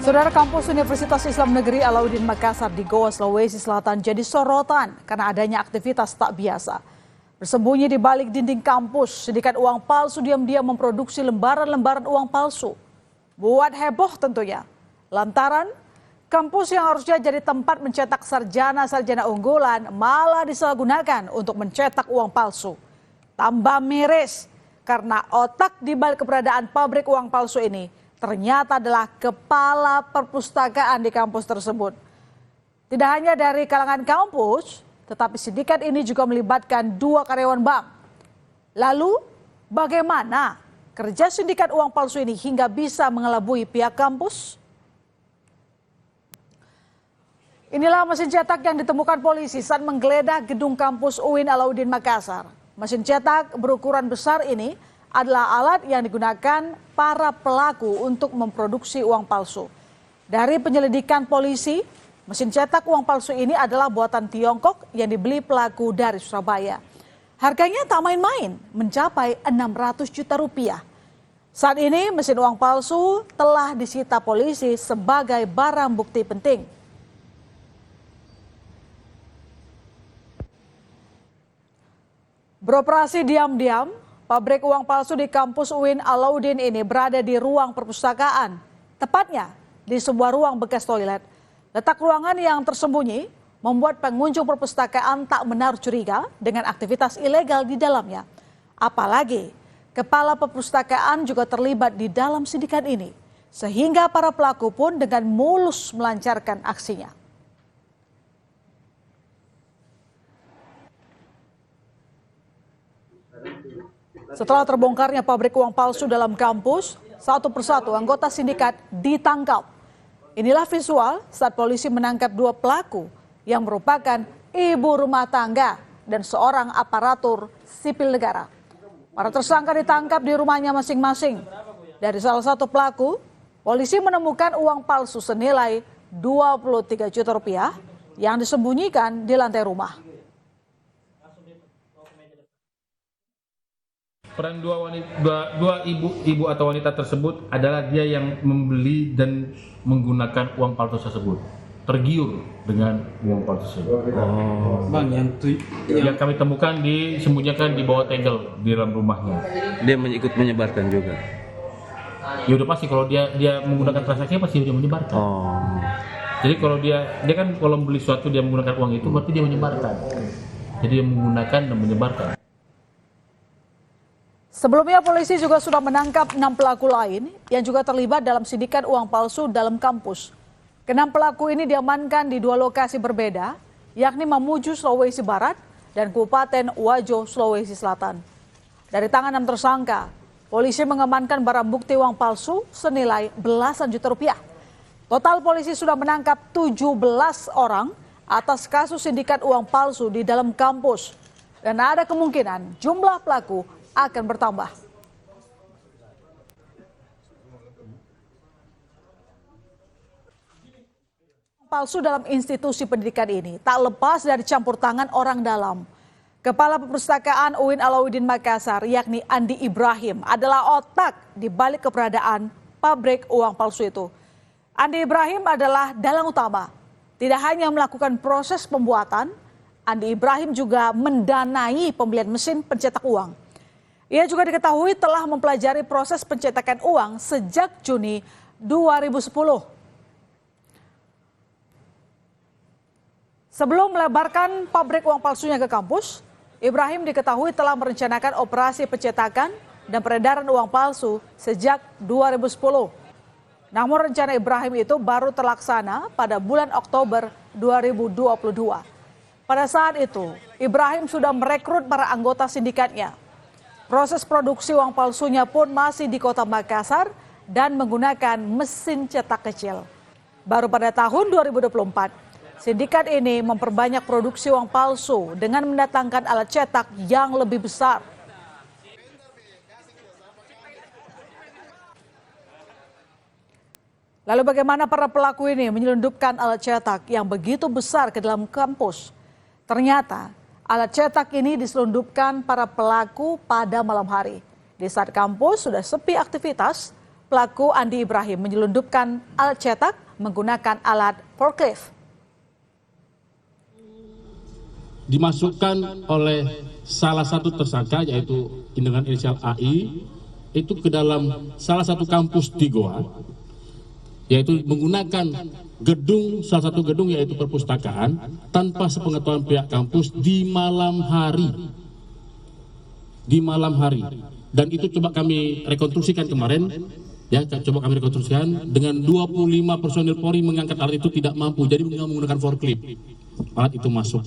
Saudara, kampus Universitas Islam Negeri Alauddin Makassar di Goa, Sulawesi Selatan jadi sorotan karena adanya aktivitas tak biasa. Bersembunyi di balik dinding kampus, sindikat uang palsu diam-diam memproduksi lembaran-lembaran uang palsu. Buat heboh tentunya. Lantaran kampus yang harusnya jadi tempat mencetak sarjana-sarjana unggulan malah disalahgunakan untuk mencetak uang palsu. Tambah miris karena otak di balik keberadaan pabrik uang palsu ini ternyata adalah kepala perpustakaan di kampus tersebut. Tidak hanya dari kalangan kampus, tetapi sindikat ini juga melibatkan 2 karyawan bank. Lalu bagaimana kerja sindikat uang palsu ini hingga bisa mengelabui pihak kampus? Inilah mesin cetak yang ditemukan polisi saat menggeledah gedung kampus UIN Alauddin Makassar. Mesin cetak berukuran besar ini adalah alat yang digunakan para pelaku untuk memproduksi uang palsu. Dari penyelidikan polisi, mesin cetak uang palsu ini adalah buatan Tiongkok yang dibeli pelaku dari Surabaya. Harganya tak main-main, mencapai 600 juta rupiah. Saat ini mesin uang palsu telah disita polisi sebagai barang bukti penting. Beroperasi diam-diam, pabrik uang palsu di kampus UIN Alauddin ini berada di ruang perpustakaan, tepatnya di sebuah ruang bekas toilet. Letak ruangan yang tersembunyi membuat pengunjung perpustakaan tak menaruh curiga dengan aktivitas ilegal di dalamnya. Apalagi kepala perpustakaan juga terlibat di dalam sindikat ini, sehingga para pelaku pun dengan mulus melancarkan aksinya. Setelah terbongkarnya pabrik uang palsu dalam kampus, satu persatu anggota sindikat ditangkap. Inilah visual saat polisi menangkap 2 pelaku yang merupakan ibu rumah tangga dan seorang aparatur sipil negara. Para tersangka ditangkap di rumahnya masing-masing. Dari salah satu pelaku, polisi menemukan uang palsu senilai 23 juta rupiah yang disembunyikan di lantai rumah. Peran dua ibu atau wanita tersebut adalah dia yang membeli dan menggunakan uang palsu tersebut, tergiur dengan uang palsu tersebut. Bang, yang kami temukan disembunyikan di bawah tegel di dalam rumahnya. dia ikut menyebarkan juga. Ya udah pasti kalau dia menggunakan transaksi pasti dia menyebarkan. Jadi kalau dia kan kalau membeli sesuatu dia menggunakan uang itu berarti dia menyebarkan. Jadi dia menggunakan dan menyebarkan. Sebelumnya polisi juga sudah menangkap 6 pelaku lain yang juga terlibat dalam sindikat uang palsu dalam kampus. Ke-6 pelaku ini diamankan di 2 lokasi berbeda, yakni Mamuju, Sulawesi Barat dan Kabupaten Wajo, Sulawesi Selatan. Dari tangan 6 tersangka, polisi mengamankan barang bukti uang palsu senilai belasan juta rupiah. Total polisi sudah menangkap 17 orang atas kasus sindikat uang palsu di dalam kampus. Dan ada kemungkinan jumlah pelaku akan bertambah. Palsu dalam institusi pendidikan ini tak lepas dari campur tangan orang dalam. Kepala Perpustakaan UIN Alauddin Makassar, yakni Andi Ibrahim, adalah otak di balik keberadaan pabrik uang palsu itu. Andi Ibrahim adalah dalang utama. Tidak hanya melakukan proses pembuatan, Andi Ibrahim juga mendanai pembelian mesin pencetak uang. Ia juga diketahui telah mempelajari proses pencetakan uang sejak Juni 2010. Sebelum melebarkan pabrik uang palsunya ke kampus, Ibrahim diketahui telah merencanakan operasi pencetakan dan peredaran uang palsu sejak 2010. Namun rencana Ibrahim itu baru terlaksana pada bulan Oktober 2022. Pada saat itu, Ibrahim sudah merekrut para anggota sindikatnya. Proses produksi uang palsunya pun masih di kota Makassar dan menggunakan mesin cetak kecil. Baru pada tahun 2024, sindikat ini memperbanyak produksi uang palsu dengan mendatangkan alat cetak yang lebih besar. Lalu bagaimana para pelaku ini menyelundupkan alat cetak yang begitu besar ke dalam kampus? Ternyata alat cetak ini diselundupkan para pelaku pada malam hari. Di saat kampus sudah sepi aktivitas, pelaku Andi Ibrahim menyelundupkan alat cetak menggunakan alat forklift. Dimasukkan oleh salah satu tersangka yaitu dengan inisial AI itu ke dalam salah satu kampus di Goa, yaitu menggunakan salah satu gedung yaitu perpustakaan tanpa sepengetahuan pihak kampus di malam hari. Dan itu coba kami rekonstruksikan kemarin, ya coba kami rekonstruksikan dengan 25 personil Polri mengangkat alat itu tidak mampu, jadi menggunakan forklift. Alat itu masuk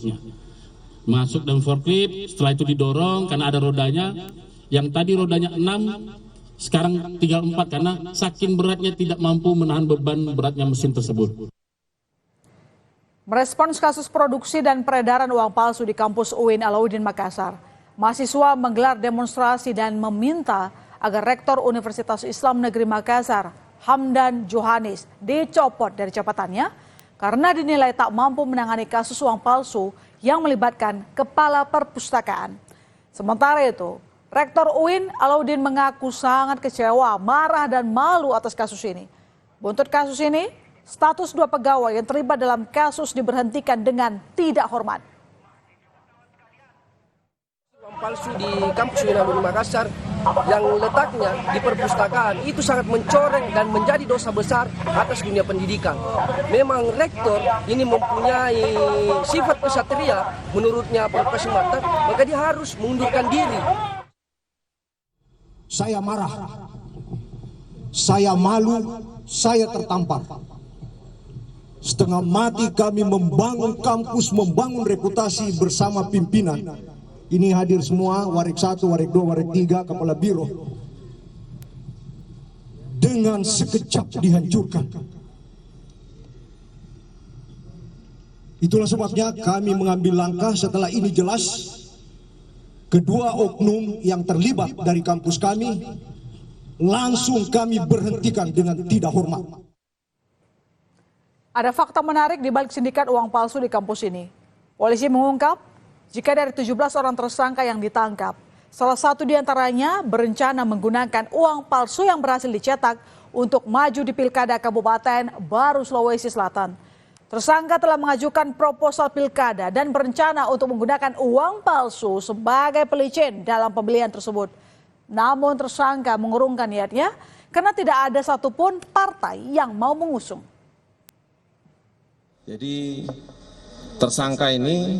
dalam forklift, setelah itu didorong karena ada rodanya, yang tadi rodanya 6, sekarang tinggal 4 karena saking beratnya tidak mampu menahan beban beratnya mesin tersebut. Merespons kasus produksi dan peredaran uang palsu di kampus UIN Alauddin Makassar, mahasiswa menggelar demonstrasi dan meminta agar Rektor Universitas Islam Negeri Makassar, Hamdan Johanis, dicopot dari jabatannya karena dinilai tak mampu menangani kasus uang palsu yang melibatkan kepala perpustakaan. Sementara itu, Rektor UIN Alauddin mengaku sangat kecewa, marah dan malu atas kasus ini. Buntut kasus ini, status 2 pegawai yang terlibat dalam kasus diberhentikan dengan tidak hormat. Uang palsu di kampus UIN Alauddin Makassar yang letaknya di perpustakaan itu sangat mencoreng dan menjadi dosa besar atas dunia pendidikan. Memang rektor ini mempunyai sifat kesatria menurutnya Profesor Marta, maka dia harus mengundurkan diri. Saya marah, saya malu, saya tertampar. Setengah mati kami membangun kampus, membangun reputasi bersama pimpinan. Ini hadir semua, Warik 1, Warik 2, Warik 3, Kepala Biro. Dengan sekejap dihancurkan. Itulah sebabnya kami mengambil langkah setelah ini jelas. Kedua oknum yang terlibat dari kampus kami, langsung kami berhentikan dengan tidak hormat. Ada fakta menarik di balik sindikat uang palsu di kampus ini. Polisi mengungkap, jika dari 17 orang tersangka yang ditangkap, salah satu diantaranya berencana menggunakan uang palsu yang berhasil dicetak untuk maju di Pilkada Kabupaten Baru Sulawesi Selatan. Tersangka telah mengajukan proposal pilkada dan berencana untuk menggunakan uang palsu sebagai pelicin dalam pembelian tersebut. Namun tersangka mengurungkan niatnya karena tidak ada satupun partai yang mau mengusung. Jadi tersangka ini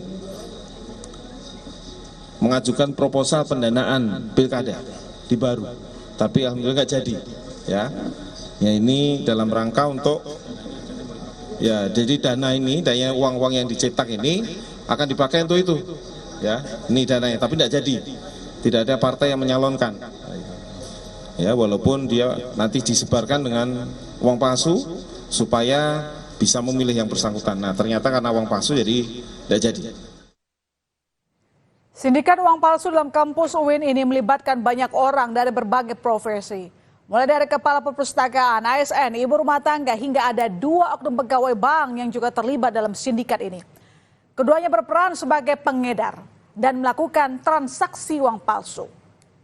mengajukan proposal pendanaan pilkada di Baru, tapi alhamdulillah nggak jadi. Ya ini dalam rangka untuk jadi dana ini, dana uang-uang yang dicetak ini akan dipakai untuk itu. Ya, ini dananya, tapi tidak jadi. Tidak ada partai yang menyalonkan. Ya, walaupun dia nanti disebarkan dengan uang palsu supaya bisa memilih yang bersangkutan. Nah, ternyata karena uang palsu jadi tidak jadi. Sindikat uang palsu dalam kampus UIN ini melibatkan banyak orang dari berbagai profesi. Mulai dari kepala perpustakaan, ASN, ibu rumah tangga, hingga ada 2 oknum pegawai bank yang juga terlibat dalam sindikat ini. Keduanya berperan sebagai pengedar dan melakukan transaksi uang palsu.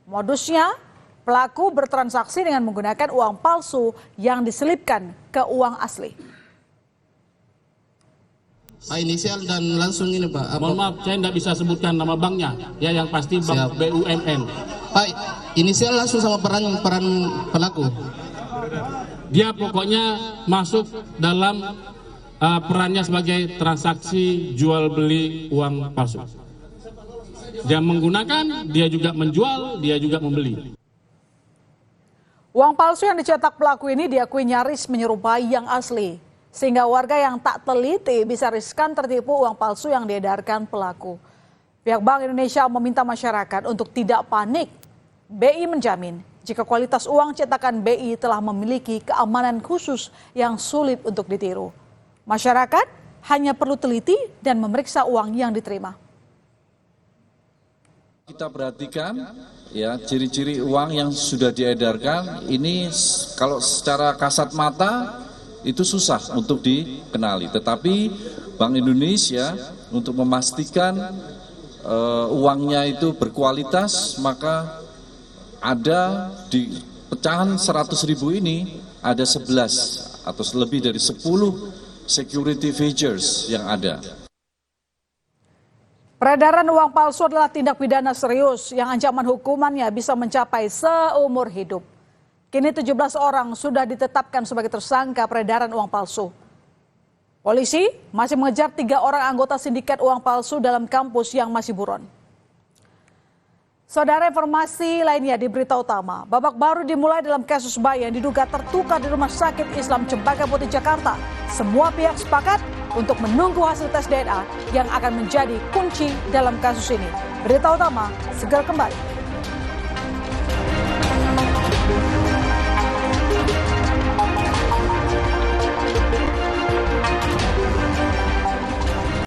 Modusnya, pelaku bertransaksi dengan menggunakan uang palsu yang diselipkan ke uang asli. Inisial dan langsung ini Pak. Mohon maaf, saya tidak bisa sebutkan nama banknya, ya yang pasti bank BUMN. Pak, inisial langsung sama peran pelaku. Dia pokoknya masuk dalam perannya sebagai transaksi jual beli uang palsu. Dia menggunakan, dia juga menjual, dia juga membeli. Uang palsu yang dicetak pelaku ini diakui nyaris menyerupai yang asli. Sehingga warga yang tak teliti bisa riskan tertipu uang palsu yang diedarkan pelaku. Pihak Bank Indonesia meminta masyarakat untuk tidak panik. BI menjamin jika kualitas uang cetakan BI telah memiliki keamanan khusus yang sulit untuk ditiru. Masyarakat hanya perlu teliti dan memeriksa uang yang diterima. Kita perhatikan ya ciri-ciri uang yang sudah diedarkan ini kalau secara kasat mata itu susah untuk dikenali, tetapi Bank Indonesia untuk memastikan uangnya itu berkualitas maka ada di pecahan 100.000 ini ada 11 atau lebih dari 10 security features yang ada. Peredaran uang palsu adalah tindak pidana serius yang ancaman hukumannya bisa mencapai seumur hidup. Kini 17 orang sudah ditetapkan sebagai tersangka peredaran uang palsu. Polisi masih mengejar 3 orang anggota sindikat uang palsu dalam kampus yang masih buron. Saudara, informasi lainnya di Berita Utama. Babak baru dimulai dalam kasus bayi yang diduga tertukar di Rumah Sakit Islam Cempaka Putih, Jakarta. Semua pihak sepakat untuk menunggu hasil tes DNA yang akan menjadi kunci dalam kasus ini. Berita Utama segera kembali.